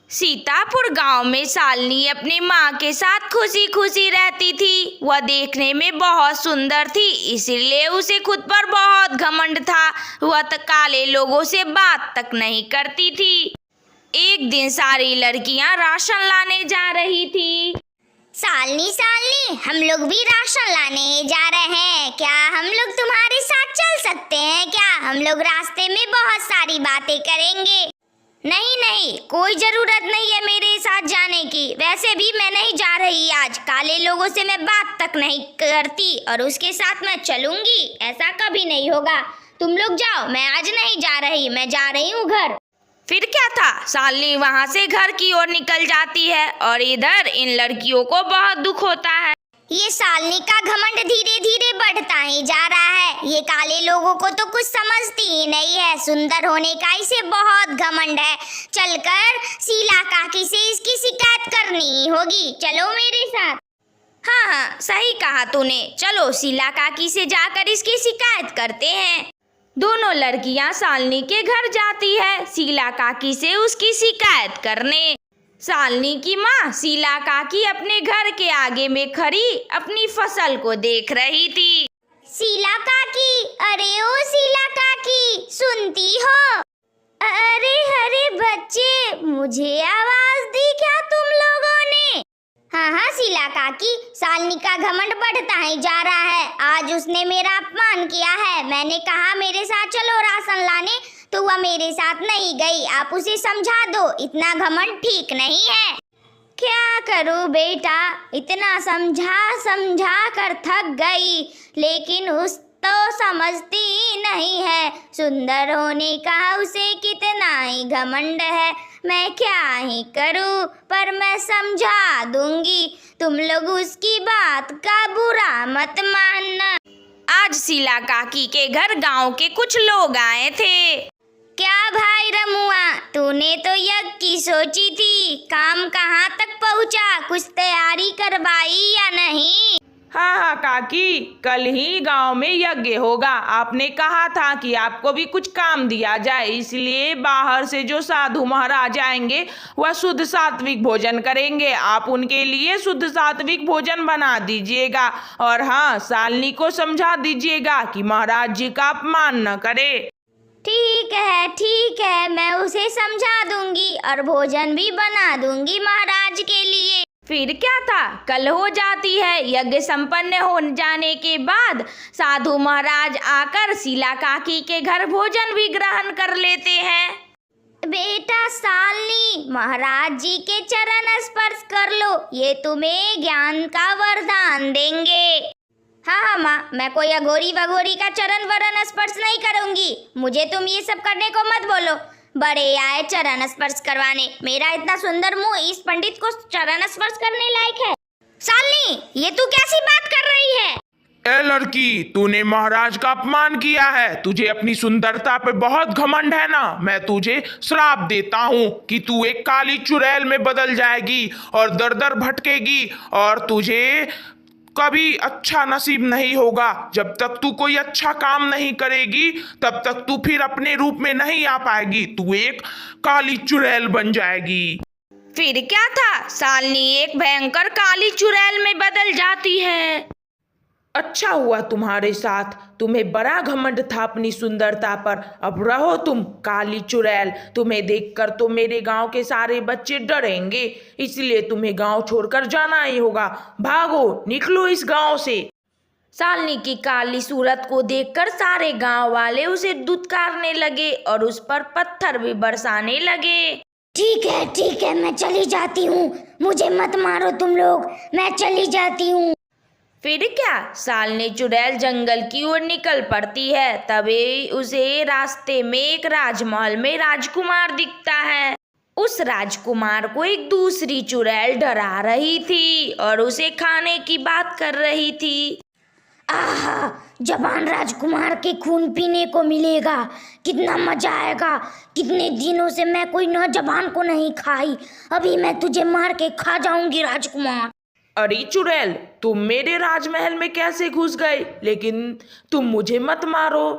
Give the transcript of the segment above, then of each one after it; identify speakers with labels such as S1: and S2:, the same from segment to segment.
S1: सीतापुर गांव में शालिनी अपनी माँ के साथ खुशी खुशी रहती थी। वह देखने में बहुत सुंदर थी, इसलिए उसे खुद पर बहुत घमंड था। वह काले लोगों से बात तक नहीं करती थी। एक दिन सारी लड़कियां राशन लाने जा रही थी।
S2: शालिनी शालिनी, हम लोग भी राशन लाने जा रहे हैं, क्या हम लोग तुम्हारे साथ चल सकते हैं क्या? हम लोग रास्ते में बहुत सारी बातें करेंगे। नहीं नहीं, कोई जरूरत नहीं है मेरे साथ जाने की। वैसे भी मैं नहीं जा रही आज। काले लोगों से मैं बात तक नहीं करती और उसके साथ मैं चलूंगी, ऐसा कभी नहीं होगा। तुम लोग जाओ, मैं आज नहीं जा रही, मैं जा रही हूँ घर।
S1: फिर क्या था, शालिनी वहां से घर की ओर निकल जाती है और इधर इन लड़कियों को बहुत दुख होता है।
S2: ये शालिनी का घमंड धीरे धीरे बढ़ता ही जा रहा है। ये काले लोगों को तो कुछ समझती ही नहीं है। सुंदर होने का इसे बहुत घमंड है। चलकर शीला काकी से इसकी शिकायत करनी ही होगी। चलो मेरे साथ।
S1: हाँ, सही कहा तूने। चलो शीला काकी से जाकर इसकी शिकायत करते हैं। दोनों लड़कियां शालिनी के घर जाती है शीला काकी से उसकी शिकायत करने। शालिनी की माँ शीला काकी अपने घर के आगे में खड़ी अपनी फसल को देख रही थी।
S2: शीला काकी, अरे ओ शीला काकी, सुनती हो? अरे अरे बच्चे, मुझे आवाज दी क्या तुम लोगों ने? हाँ हाँ शीला काकी, शालिनी का घमंड बढ़ता ही जा रहा है। आज उसने मेरा अपमान किया है। मैंने कहा मेरे साथ चलो राशन लाने, तो वह मेरे साथ नहीं गई। आप उसे समझा दो, इतना घमंड ठीक नहीं है। क्या करूं बेटा, इतना समझा समझा कर थक गई, लेकिन उस तो समझती ही नहीं है। सुंदर होने का उसे कितना ही घमंड है। मैं क्या ही करूं, पर मैं समझा दूंगी। तुम लोग उसकी बात का बुरा मत मानना।
S1: आज शीला काकी के घर गांव के कुछ लोग आए थे।
S2: क्या भाई रमुआ, तूने तो यज्ञ की सोची थी, काम कहाँ तक पहुँचा? कुछ तैयारी करवाई या नहीं?
S3: हाँ काकी, कल ही गांव में यज्ञ होगा। आपने कहा था कि आपको भी कुछ काम दिया जाए, इसलिए बाहर से जो साधु महाराज आएंगे वह शुद्ध सात्विक भोजन करेंगे। आप उनके लिए शुद्ध सात्विक भोजन बना दीजिएगा। और हाँ, शालिनी को समझा दीजिएगा कि महाराज जी का अपमान न करे।
S2: ठीक है, मैं उसे समझा दूंगी और भोजन भी बना दूंगी महाराज के लिए।
S1: फिर क्या था, कल हो जाती है। यज्ञ संपन्न हो जाने के बाद साधु महाराज आकर शीला काकी के घर भोजन भी ग्रहण कर लेते हैं।
S2: बेटा शालिनी, महाराज जी के चरण स्पर्श कर लो, ये तुम्हें ज्ञान का वरदान देंगे। हाँ माँ, मैं कोई अघोरी वघोरी का चरण वरण स्पर्श नहीं करूंगी। मुझे तुम ये सब करने को मत बोलो। बड़े आए चरण स्पर्श करवाने, मेरा इतना सुंदर मुंह इस पंडित को चरण स्पर्श करने लायक है? शालिनी, ये तू कैसी बात कर रही है?
S4: ए लड़की, तूने महाराज का अपमान किया है। तुझे अपनी सुंदरता पे बहुत घमंड है ना। मैं तुझे श्राप देता हूँ कि तू एक काली चुड़ैल में बदल जाएगी और दर दर भटकेगी, और तुझे कभी अच्छा नसीब नहीं होगा। जब तक तू कोई अच्छा काम नहीं करेगी, तब तक तू फिर अपने रूप में नहीं आ पाएगी। तू एक काली चुड़ैल बन जाएगी।
S1: फिर क्या था, शालिनी एक भयंकर काली चुड़ैल में बदल जाती है।
S3: अच्छा हुआ तुम्हारे साथ, तुम्हें बड़ा घमंड था अपनी सुंदरता पर। अब रहो तुम काली चुड़ैल। तुम्हें देखकर तो मेरे गांव के सारे बच्चे डरेंगे, इसलिए तुम्हें गांव छोड़कर जाना ही होगा। भागो, निकलो इस गांव से।
S1: शालिनी की काली सूरत को देखकर सारे गांव वाले उसे दुत्कारने लगे और उस पर पत्थर भी बरसाने लगे।
S2: ठीक है, मैं चली जाती हूँ। मुझे मत मारो तुम लोग, मैं चली जाती हूँ।
S1: फिर क्या, शालिनी चुड़ैल जंगल की ओर निकल पड़ती है। तभी उसे रास्ते में एक राजमहल में राजकुमार दिखता है। उस राजकुमार को एक दूसरी चुड़ैल डरा रही थी और उसे खाने की बात कर रही थी।
S2: आहा, जवान राजकुमार के खून पीने को मिलेगा, कितना मजा आएगा। कितने दिनों से मैं कोई नौजवान को नहीं खाई, अभी मैं तुझे मार के खा जाऊंगी राजकुमार।
S3: अरे चुड़ैल, तुम मेरे राजमहल में कैसे घुस गए? लेकिन तुम मुझे मत मारो।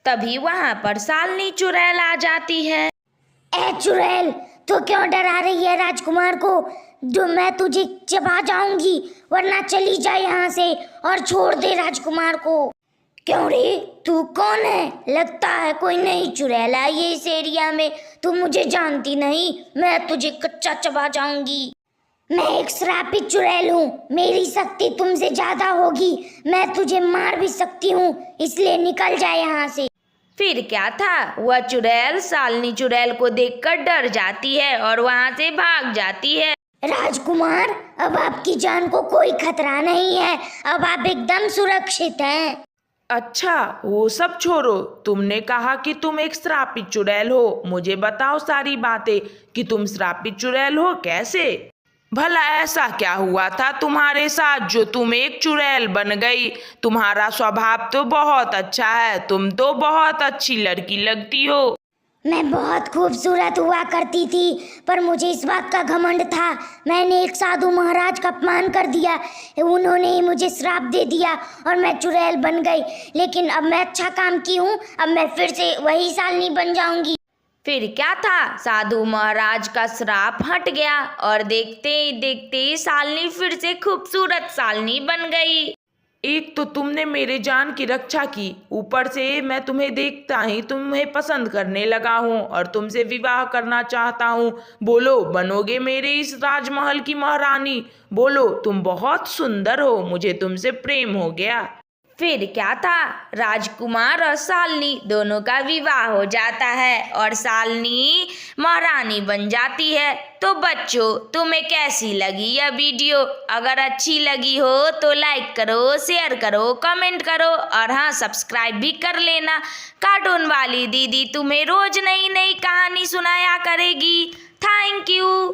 S1: तभी वहां पर शालिनी चुड़ैल आ जाती है।
S2: ए चुड़ैल, तो क्यों डरा रही है राजकुमार को? जो मैं तुझे चबा जाऊंगी, वरना चली जा यहाँ से और छोड़ दे राजकुमार को। क्यों रे, तू कौन है? लगता है कोई नई चुड़ैल आई है इस एरिया में। तू मुझे जानती नहीं, मैं तुझे कच्चा चबा जाऊंगी। मैं एक श्रापित चुड़ैल हूँ, मेरी शक्ति तुमसे ज्यादा होगी, मैं तुझे मार भी सकती हूँ, इसलिए निकल जा यहाँ से।
S1: फिर क्या था, वह चुड़ैल सालनी चुड़ैल को देखकर डर जाती है और वहाँ से भाग जाती है।
S2: राजकुमार, अब आपकी जान को कोई खतरा नहीं है, अब आप एकदम सुरक्षित हैं।
S3: अच्छा, वो सब छोड़ो। तुमने कहा कि तुम एक श्रापित चुड़ैल हो। मुझे बताओ सारी बातें कि तुम श्रापित चुड़ैल हो कैसे? भला ऐसा क्या हुआ था तुम्हारे साथ जो तुम एक चुड़ैल बन गई? तुम्हारा स्वभाव तो बहुत अच्छा है, तुम तो बहुत अच्छी लड़की लगती हो।
S2: मैं बहुत खूबसूरत हुआ करती थी, पर मुझे इस बात का घमंड था। मैंने एक साधु महाराज का अपमान कर दिया, उन्होंने ही मुझे श्राप दे दिया और मैं चुड़ैल बन गई। लेकिन अब मैं अच्छा काम की हूँ, अब मैं फिर से वही सालनी बन जाऊंगी।
S1: फिर क्या था, साधु महाराज का श्राप हट गया और देखते ही देखते सालनी फिर से खूबसूरत सालनी बन गई।
S3: एक तो तुमने मेरे जान की रक्षा की, ऊपर से मैं तुम्हें देखता ही तुम्हें पसंद करने लगा हूँ और तुमसे विवाह करना चाहता हूँ। बोलो, बनोगे मेरे इस राजमहल की महारानी? बोलो, तुम बहुत सुंदर हो, मुझे तुमसे प्रेम हो गया।
S1: फिर क्या था, राजकुमार और सालनी दोनों का विवाह हो जाता है और सालनी महारानी बन जाती है। तो बच्चों, तुम्हें कैसी लगी यह वीडियो? अगर अच्छी लगी हो तो लाइक करो, शेयर करो, कमेंट करो और हाँ, सब्सक्राइब भी कर लेना। कार्टून वाली दीदी तुम्हें रोज नई नई कहानी सुनाया करेगी। Thank you.